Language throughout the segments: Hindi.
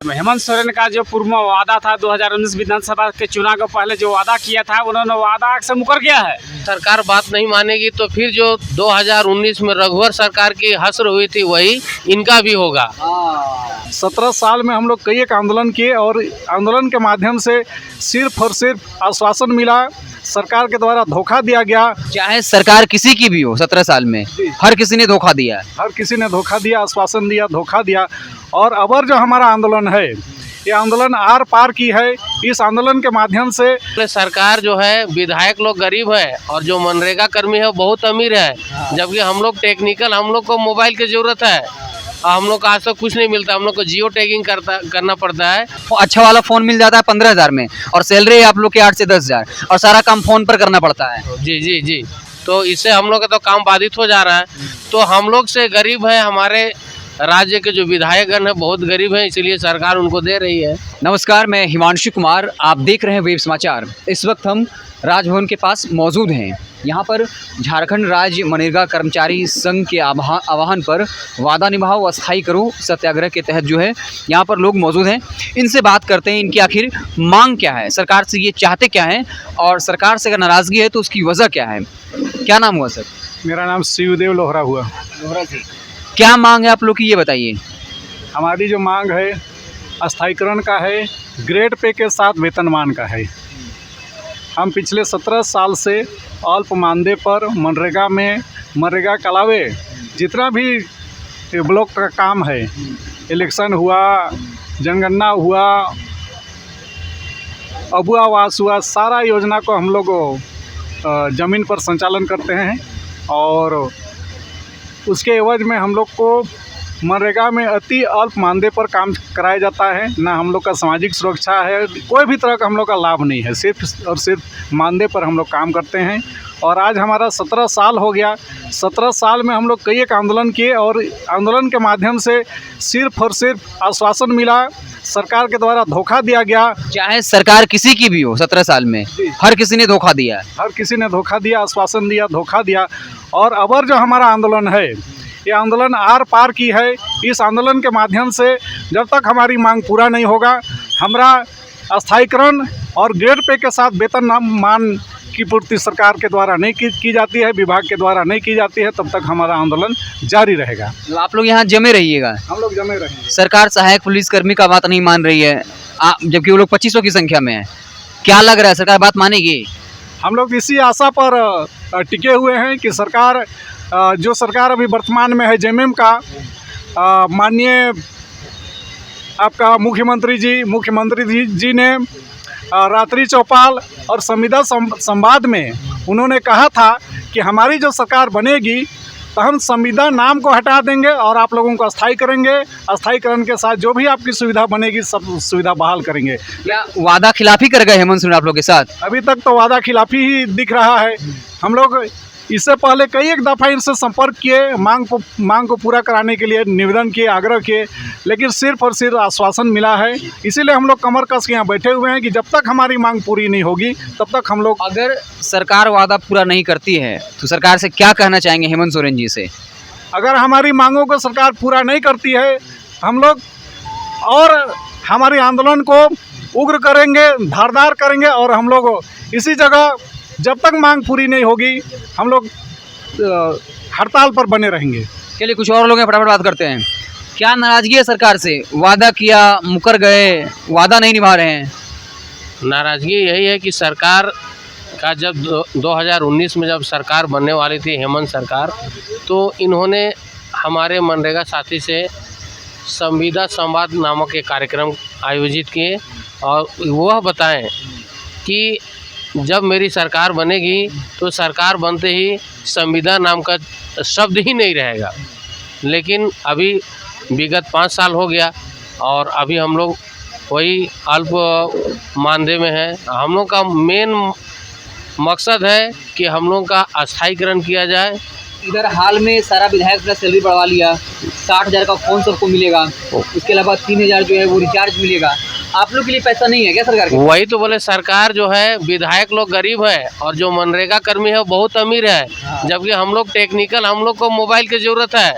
हेमंत सोरेन का जो पूर्व वादा था 2019 विधानसभा के चुनाव के पहले जो वादा किया था उन्होंने वादा से मुकर गया है। सरकार बात नहीं मानेगी तो फिर जो 2019 में रघुवर सरकार की हस्र हुई थी वही इनका भी होगा। 17 साल में हम लोग कई एक आंदोलन किए और आंदोलन के माध्यम से सिर्फ और सिर्फ आश्वासन मिला, सरकार के द्वारा धोखा दिया गया। चाहे सरकार किसी की भी हो 17 साल में हर किसी ने धोखा दिया, हर किसी ने धोखा दिया, आश्वासन दिया, धोखा दिया। और अबर जो हमारा आंदोलन है ये आंदोलन आर पार की है। इस आंदोलन के माध्यम से सरकार जो है विधायक लोग गरीब है और जो मनरेगा कर्मी है वो बहुत अमीर है, जबकि हम लोग टेक्निकल, हम लोग को मोबाइल की जरूरत है। हम लोग को आज तक कुछ नहीं मिलता, हम लोग को जियो टैगिंग करना पड़ता है। अच्छा वाला फोन मिल जाता है 15,000 में और सैलरी आप लोग के 8 से 10,000 और सारा काम फोन पर करना पड़ता है। जी जी जी, तो इससे हम लोग का तो काम बाधित हो जा रहा है। तो हम लोग से गरीब है, हमारे राज्य के जो विधायकगण है बहुत गरीब है, इसीलिए सरकार उनको दे रही है। नमस्कार, मैं हिमांशु कुमार, आप देख रहे हैं वेब समाचार। इस वक्त हम राजभवन के पास मौजूद हैं। यहाँ पर झारखंड राज्य मनरेगा कर्मचारी संघ के आह्वान पर वादा निभाओ अस्थायी करो सत्याग्रह के तहत जो है यहाँ पर लोग मौजूद हैं। इनसे बात करते हैं, इनकी आखिर मांग क्या है, सरकार से ये चाहते क्या हैं और सरकार से अगर नाराज़गी है तो उसकी वजह क्या है। क्या नाम हुआ सर? मेरा नाम शिवदेव लोहरा हुआ। लोहरा जी, क्या मांग है आप लोग की ये बताइए। हमारी जो मांग है अस्थायीकरण का है, ग्रेड पे के साथ वेतनमान का है। हम पिछले 17 साल से अल्प मानदेय पर मनरेगा के अलावे जितना भी ब्लॉक का काम है, इलेक्शन हुआ, जनगणना हुआ, अबू आवास हुआ, सारा योजना को हम लोग ज़मीन पर संचालन करते हैं और उसके एवज में हम लोग को मनरेगा में अति अल्प मानदेय पर काम कराया जाता है। ना हम लोग का सामाजिक सुरक्षा है, कोई भी तरह का हम लोग का लाभ नहीं है, सिर्फ और सिर्फ मानदेय पर हम लोग काम करते हैं। और आज हमारा 17 साल हो गया। 17 साल में हम लोग कई एक आंदोलन किए और आंदोलन के माध्यम से सिर्फ और सिर्फ आश्वासन मिला, सरकार के द्वारा धोखा दिया गया। चाहे सरकार किसी की भी हो 17 साल में हर किसी ने धोखा दिया, हर किसी ने धोखा दिया, आश्वासन दिया, धोखा दिया। और अबर जो हमारा आंदोलन है ये आंदोलन आर पार की है। इस आंदोलन के माध्यम से जब तक हमारी मांग पूरा नहीं होगा, हमारा अस्थायीकरण और ग्रेड पे के साथ वेतनमान की पूर्ति सरकार के द्वारा नहीं की जाती है, विभाग के द्वारा नहीं की जाती है, तब तक हमारा आंदोलन जारी रहेगा। आप लोग यहाँ जमे रहिएगा? हम लोग जमे रहेंगे। सरकार सहायक पुलिसकर्मी का बात नहीं मान रही है, जबकि वो लोग 2500 की संख्या में है। क्या लग रहा है सरकार बात मानेगी? हम लोग इसी आशा पर टिके हुए हैं कि सरकार जो सरकार अभी वर्तमान में है जेएमएम का, माननीय आपका मुख्यमंत्री जी ने रात्रि चौपाल और संविदा संवाद में उन्होंने कहा था कि हमारी जो सरकार बनेगी तो हम संविदा नाम को हटा देंगे और आप लोगों को अस्थायी करेंगे। अस्थायीकरण के साथ जो भी आपकी सुविधा बनेगी सब सुविधा बहाल करेंगे। क्या वादा खिलाफी कर गए हेमंत सोरेन आप लोग के साथ? अभी तक तो वादा खिलाफी ही दिख रहा है। हम लोग इससे पहले कई एक दफ़ा इनसे संपर्क किए, मांग को पूरा कराने के लिए निवेदन किए, आग्रह किए, लेकिन सिर्फ और सिर्फ आश्वासन मिला है। इसीलिए हम लोग कमर कस के यहाँ बैठे हुए हैं कि जब तक हमारी मांग पूरी नहीं होगी तब तक हम लोग। अगर सरकार वादा पूरा नहीं करती है तो सरकार से क्या कहना चाहेंगे हेमंत सोरेन जी से? अगर हमारी मांगों को सरकार पूरा नहीं करती है हम लोग और हमारे आंदोलन को उग्र करेंगे, धारदार करेंगे और हम लोग इसी जगह जब तक मांग पूरी नहीं होगी हम लोग हड़ताल पर बने रहेंगे। चलिए कुछ और लोग हैं, फटाफट बात करते हैं। क्या नाराजगी है सरकार से? वादा किया, मुकर गए, वादा नहीं निभा रहे हैं। नाराज़गी यही है कि सरकार का जब 2019 में जब सरकार बनने वाली थी हेमंत सरकार, तो इन्होंने हमारे मनरेगा साथी से संविदा संवाद नामक एक कार्यक्रम आयोजित किए और वह बताएं कि जब मेरी सरकार बनेगी तो सरकार बनते ही संविदा नाम का शब्द ही नहीं रहेगा। लेकिन अभी विगत 5 साल हो गया और अभी हम लोग वही अल्प मानदेय में हैं। हम लोग का मेन मकसद है कि हम लोग का अस्थायीकरण किया जाए। इधर हाल में सारा विधायक अपना सैलरी बढ़वा लिया, 60,000 का फ़ोन सबको मिलेगा, उसके अलावा 3,000 जो है वो रिचार्ज मिलेगा। आप लोग के लिए पैसा नहीं है क्या सरकार के? वही तो बोले, सरकार जो है विधायक लोग गरीब है और जो मनरेगा कर्मी है वो बहुत अमीर है, जबकि हम लोग टेक्निकल, हम लोग को मोबाइल की ज़रूरत है।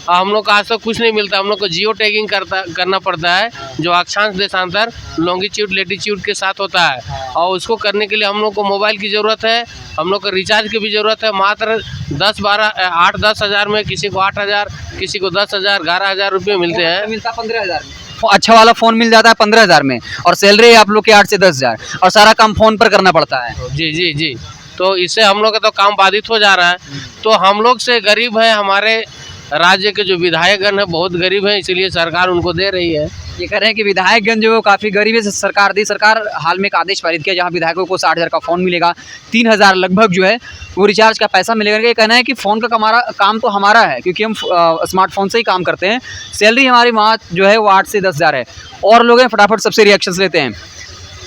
और हम लोग को आज तक कुछ नहीं मिलता। हम लोग को जियो टैगिंग करना पड़ता है, जो अक्षांश देशांतर लॉन्गिट्यूड लेटीट्यूड के साथ होता है, और उसको करने के लिए हम लोग को मोबाइल की ज़रूरत है, हम लोग को रिचार्ज की भी ज़रूरत है। मात्र 8-10 हज़ार में किसी को 8,000, किसी को 10,000, 11,000 रुपये मिलते हैं। मिलता 15,000 में, अच्छा वाला फ़ोन मिल जाता है 15,000 में, और सैलरी आप लोग के 8 से 10,000, और सारा काम फ़ोन पर करना पड़ता है। जी जी जी, तो इससे हम लोग का तो काम बाधित हो जा रहा है। तो हम लोग से गरीब है, हमारे राज्य के जो विधायकगण है बहुत गरीब है, इसीलिए सरकार उनको दे रही है। ये कह रहे हैं कि विधायकगण जो है वो काफ़ी गरीब है, सरकार हाल में एक आदेश पारित किया जहाँ विधायकों को 60,000 का फ़ोन मिलेगा, 3,000 लगभग जो है वो रिचार्ज का पैसा मिलेगा। ये कहना है कि फ़ोन का काम तो हमारा है, क्योंकि हम स्मार्टफोन से ही काम करते हैं, सैलरी हमारी वहाँ जो है वो 8 से 10,000 है। और लोग हैं फटाफट सबसे रिएक्शंस लेते हैं।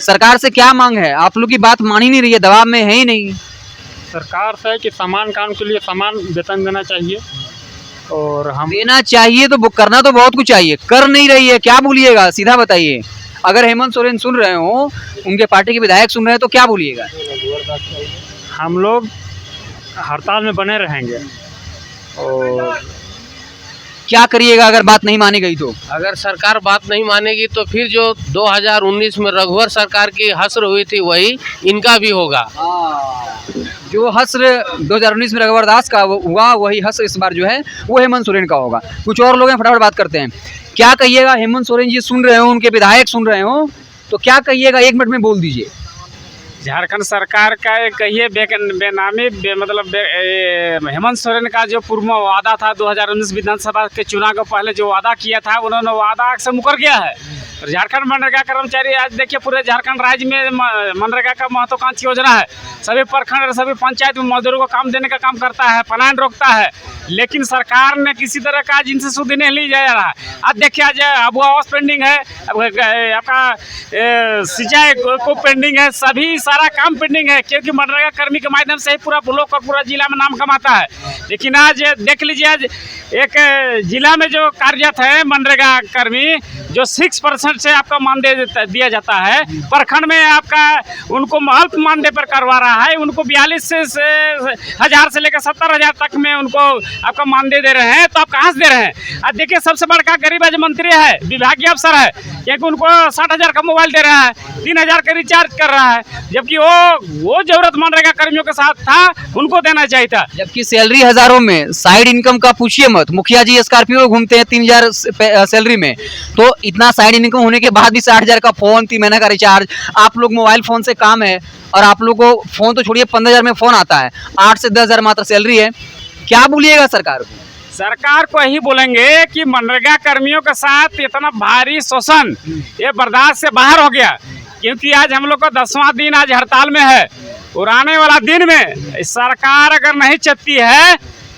सरकार से क्या मांग है? आप लोग की बात मान ही नहीं रही है, दबाव में है ही नहीं। सरकार से कि समान काम के लिए समान वेतन देना चाहिए, और हम देना चाहिए तो करना तो बहुत कुछ चाहिए, कर नहीं रही है, क्या बोलिएगा? सीधा बताइए। अगर हेमंत सोरेन सुन रहे हो, उनके पार्टी के विधायक सुन रहे हैं, तो क्या बोलिएगा? हम लोग हड़ताल में बने रहेंगे। और क्या करिएगा अगर बात नहीं मानी गई तो? अगर सरकार बात नहीं मानेगी तो फिर जो 2019 में रघुवर सरकार की हस्र हुई थी वही इनका भी होगा। जो हस्र 2019 में रघुवर दास का हुआ, वही हस्र इस बार जो है वो हेमंत सोरेन का होगा। कुछ और लोग हैं, फटाफट बात करते हैं। क्या कहिएगा? हेमंत सोरेन जी सुन रहे हो, उनके विधायक सुन रहे हो, तो क्या कहिएगा? 1 मिनट में बोल दीजिए। झारखंड सरकार का एक कहिए बेनामी हेमंत सोरेन का जो पूर्व वादा था 2019 विधानसभा के चुनाव के पहले जो वादा किया था, उन्होंने वादा से मुकर गया है। और झारखंड मनरेगा कर्मचारी आज देखिए पूरे झारखंड राज्य में मनरेगा का महत्वाकांक्षी योजना है। सभी प्रखंड और सभी पंचायत में मजदूरों को काम देने का काम करता है, पलायन रोकता है, लेकिन सरकार ने किसी तरह का आज इनसे सुध नहीं ली जा रहा है। आज देखिए आज अबुआ आवास पेंडिंग है, आपका सिंचाई को पेंडिंग है, सभी सारा काम पेंडिंग है, क्योंकि मनरेगा कर्मी के माध्यम से ही पूरा ब्लॉक और पूरा जिला में नाम कमाता है। लेकिन आज देख लीजिए, आज एक जिला में जो कार्यरत है मनरेगा कर्मी, जो 6% से आपका मानदेय दिया जाता है, प्रखंड में आपका उनको अल्प मानदेय पर करवा रहा है। उनको 42,000 से लेकर 70,000 तक में उनको आपका मानदेय दे रहे हैं, तो आप कहाँ से दे रहे हैं? आज देखिए सबसे बड़का गरीब आज मंत्री है, विभागीय अफसर है, क्योंकि उनको 60,000 का मोबाइल दे रहा है, 3,000 का रिचार्ज कर रहा है, जबकि वो जरूरत मनरेगा कर्मियों के साथ था, उनको देना चाहिए था। जबकि सैलरी हजारों में, साइड इनकम का पूछिए मत। मुखिया जी स्कॉर्पियो घूमते हैं 3,000 सैलरी में, तो इतना साइड इनकम होने के बाद भी 60,000 का फ़ोन, 3 महीने का रिचार्ज। आप लोग मोबाइल फ़ोन से काम है, और आप लोग को फ़ोन तो छोड़िए 15,000 में फ़ोन आता है, 8 से 10,000 मात्र सैलरी है। क्या बोलिएगा सरकार को? सरकार को यही बोलेंगे कि मनरेगा कर्मियों के साथ इतना भारी शोषण ये बर्दाश्त से बाहर हो गया, क्योंकि आज हम लोग का 10वां दिन आज हड़ताल में है, और आने वाला दिन में सरकार अगर नहीं चलती है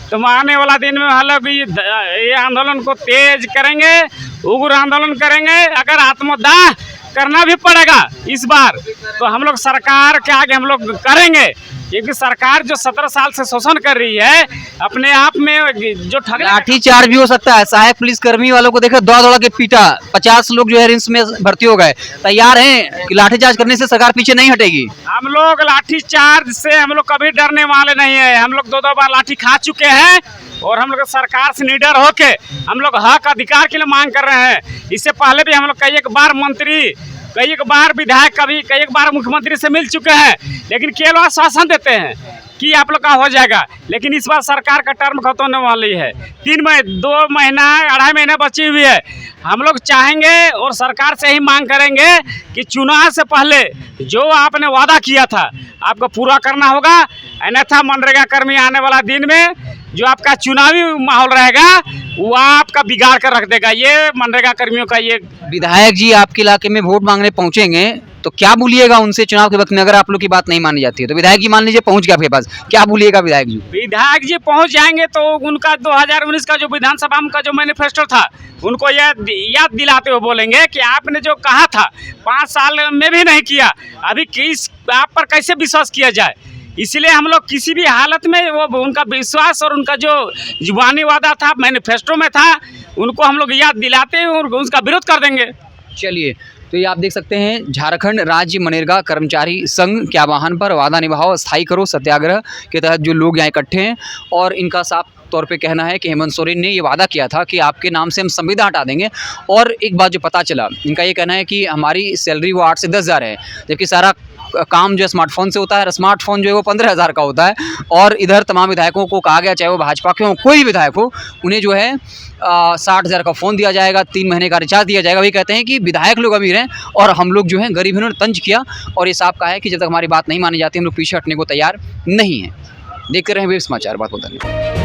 तो आने वाला दिन में हम लोग ये आंदोलन को तेज करेंगे, उग्र आंदोलन करेंगे। अगर आत्मदाह करना भी पड़ेगा इस बार, तो हम लोग सरकार के आगे हम लोग करेंगे, क्योंकि सरकार जो 17 साल से शोषण कर रही है, अपने आप में जो लाठी चार्ज भी हो सकता है। सहायक पुलिस कर्मी वालों को देखा, दौड़ा के पीटा, 50 लोग जो है रिम्स में भर्ती हो गए। तैयार हैं कि लाठी चार्ज करने से सरकार पीछे नहीं हटेगी? हम लोग लाठी चार्ज से हम लोग कभी डरने वाले नहीं है। हम लोग 2 बार लाठी खा चुके हैं, और हम लोग सरकार से निडर होके हम लोग हक अधिकार के लिए मांग कर रहे हैं। इससे पहले भी हम लोग कई एक बार मंत्री, कई एक बार विधायक, कई एक बार मुख्यमंत्री से मिल चुके हैं, लेकिन केवल आश्वासन देते हैं कि आप लोग का हो जाएगा। लेकिन इस बार सरकार का टर्म खत्म होने वाली है, 2 महीना 2.5 महीने बची हुई है। हम लोग चाहेंगे और सरकार से ही मांग करेंगे कि चुनाव से पहले जो आपने वादा किया था आपको पूरा करना होगा, अन्यथा मनरेगा कर्मी आने वाला दिन में जो आपका चुनावी माहौल रहेगा वो आपका बिगाड़ कर रख देगा। ये मनरेगा कर्मियों का ये विधायक जी आपके इलाके में वोट मांगने पहुंचेंगे, तो क्या बोलिएगा उनसे चुनाव के वक्त में? अगर आप लोग की बात नहीं मानी जाती है तो विधायक जी मान लीजिए पहुंच गए आपके पास, क्या बोलिएगा विधायक जी? विधायक जी पहुंच जाएंगे तो उनका 2019 का जो विधानसभा का जो मैनिफेस्टो था, उनको याद दिलाते हुए बोलेंगे कि आपने जो कहा था 5 साल में भी नहीं किया, अभी किस आप पर कैसे विश्वास किया जाए। इसलिए हम लोग किसी भी हालत में वो उनका विश्वास और उनका जो जुबानी वादा था, मैनिफेस्टो में था, उनको हम लोग याद दिलाते हैं और उसका विरोध कर देंगे। चलिए, तो ये आप देख सकते हैं झारखंड राज्य मनरेगा कर्मचारी संघ के आह्वान पर वादा निभाओ स्थायी करो सत्याग्रह के तहत जो लोग यहाँ इकट्ठे हैं, और इनका साफ तौर पे कहना है कि हेमंत सोरेन ने ये वादा किया था कि आपके नाम से हम संविदा हटा देंगे, और एक बात जो पता चला, इनका ये कहना है कि हमारी सैलरी वो 8 से 10 हज़ार है, जबकि सारा काम जो है स्मार्टफोन से होता है, स्मार्टफोन जो है वो 15,000 का होता है। और इधर तमाम विधायकों को कहा गया, चाहे वो भाजपा के हों, कोई विधायक हो, उन्हें जो है 60,000 का फ़ोन दिया जाएगा, 3 महीने का रिचार्ज दिया जाएगा। वही कहते हैं कि विधायक लोग अमीर हैं और हम लोग जो हैं गरीब हैं। उन्होंने तंज किया और ये साफ कहा है कि जब तक हमारी बात नहीं मानी जाती हम लोग पीछे हटने को तैयार नहीं हैं। देखते रहें वेब समाचार, बात होता है।